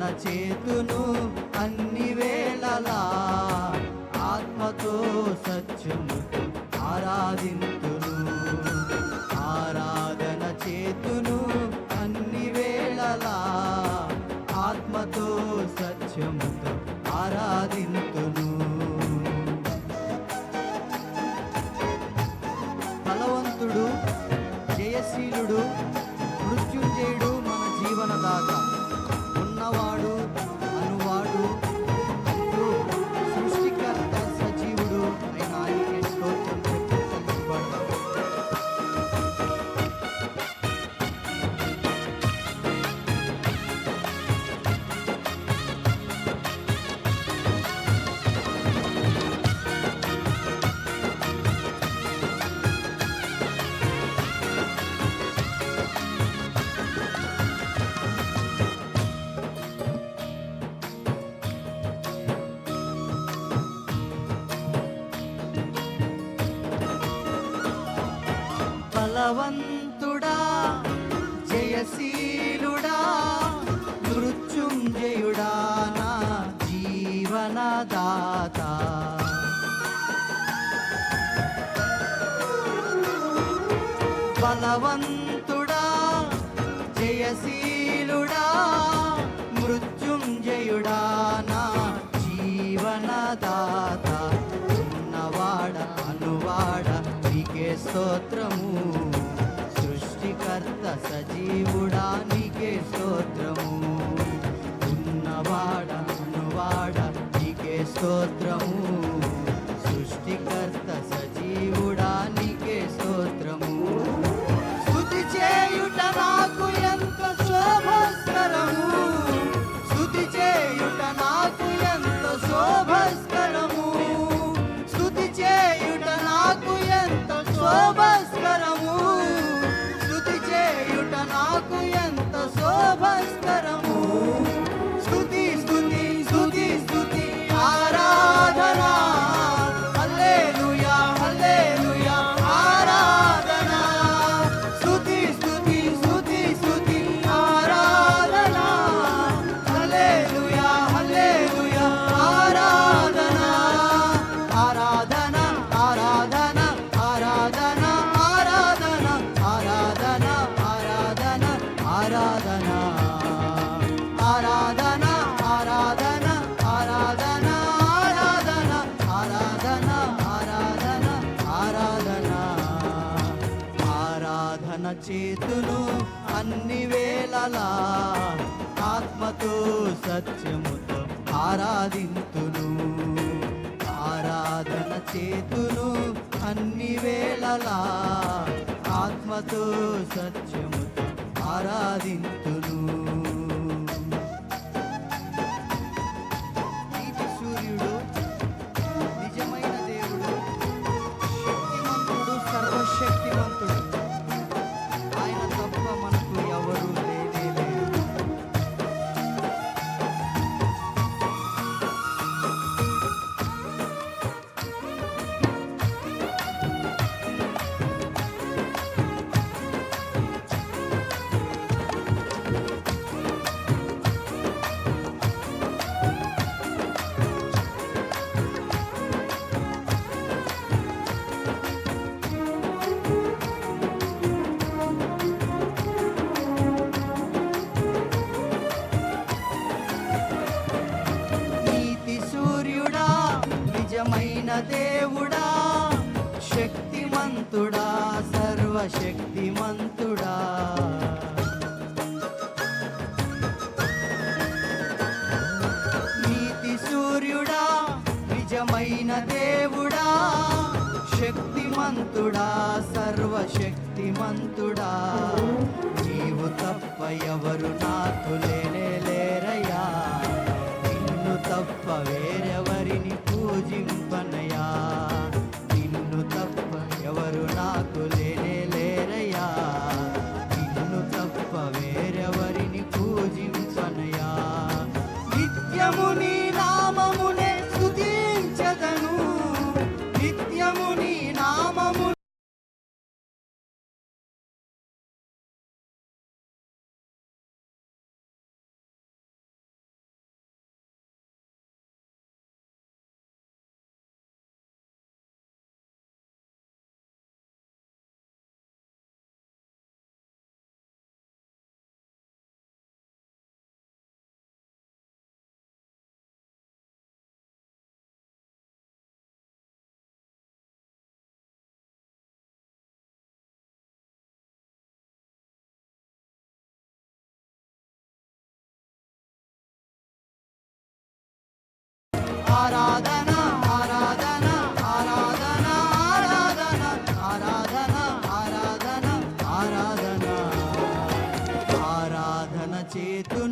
ఆరాధన చేతును అన్ని వేళలా, ఆత్మతో సత్యముతో ఆరాధింతును. ఆరాధన చేతును అన్ని వేళలా, ఆత్మతో సత్యముతో ఆరాధింతును. బలవంతుడు, జయశీలుడు, మృత్యుంజయుడు, మన జీవనదాత, ఉన్నవాడు, అనువాడు, అంటూ సృష్టికర్త సజీవుడు అయిన ఆయనకే స్తోత్రం చెప్పి తలచుబడదాం. బలవంతుడా, జయశీలుడా, మృత్యుంజయుడా, నా జీవనదాత. బలవంతుడా, జయశీలుడా, మృత్యుంజయుడా, నా జీవనదాత. ఉన్నవాడ, అనువాడ, నీకే స్తోత్రము. సృష్టికర్త సజీవుడా, నీకే స్తోత్రము. ఉన్నవాడ, అనువాడ, నీకే స్తోత్రము. సృష్టికర్త సజీవుడా, నీకే స్తోత్రము. స్తుతి చేయుట నాకు ఎంత శోభస్కరము, స్తుతి చేయుట నాకు ఎంత శోభస్కరము, స్తుతి చేయుట నాకు ఎంత శోభస్కరము, స్తుతి చేయుట నాకు ఎంత శోభస్కరము. స్తుతి స్తుతి స్తుతి స్తుతి ఆరాధన, హల్లెలూయా హల్లెలూయా ఆరాధన. స్తుతి స్తుతి స్తుతి స్తుతి ఆరాధన, హల్లెలూయా హల్లెలూయా ఆరాధన. ఆరాధన ఆరాధన ఆరాధన ఆరాధన ఆరాధన ఆరాధన ఆరాధన ఆరాధన ఆరాధన ఆరాధన ఆరాధన ఆరాధన ఆరాధన. ఆరాధన చేతును అన్ని వేళలా, ఆత్మతో సత్యముతో ఆరాధింతును. ఆరాధన చేతును అన్ని వేళలా, ఆత్మతో సత్యముతో ఆరాధింతును. నీతి సూర్యుడు, నిజమైన దేవుడు, శక్తిమంతుడు, సర్వశక్తిమంతుడు, ఆయన తప్ప మనకు ఎవరు లేనే లేరు. నీతి సూర్యుడా, నిజమైన దేవుడా, శక్తిమంతుడా, సర్వశక్తిమంతుడా. నీతి సూర్యుడా, నిజమైన దేవుడా, శక్తిమంతుడా, సర్వశక్తిమంతుడా. నీవు తప్ప ఎవరు నాకు లేనే లేరయ్యా, నిన్ను తప్ప వేరెవరిని పూజింపనయా, నిన్ను తప్ప ఎవరు నాకు లేనే లేరయ్యా, నిన్ను తప్ప వేరెవరిని పూజింపనయా. నిత్యము నీ నామమునే స్తుతించెదను, నిత్యము నీ నామము చేతును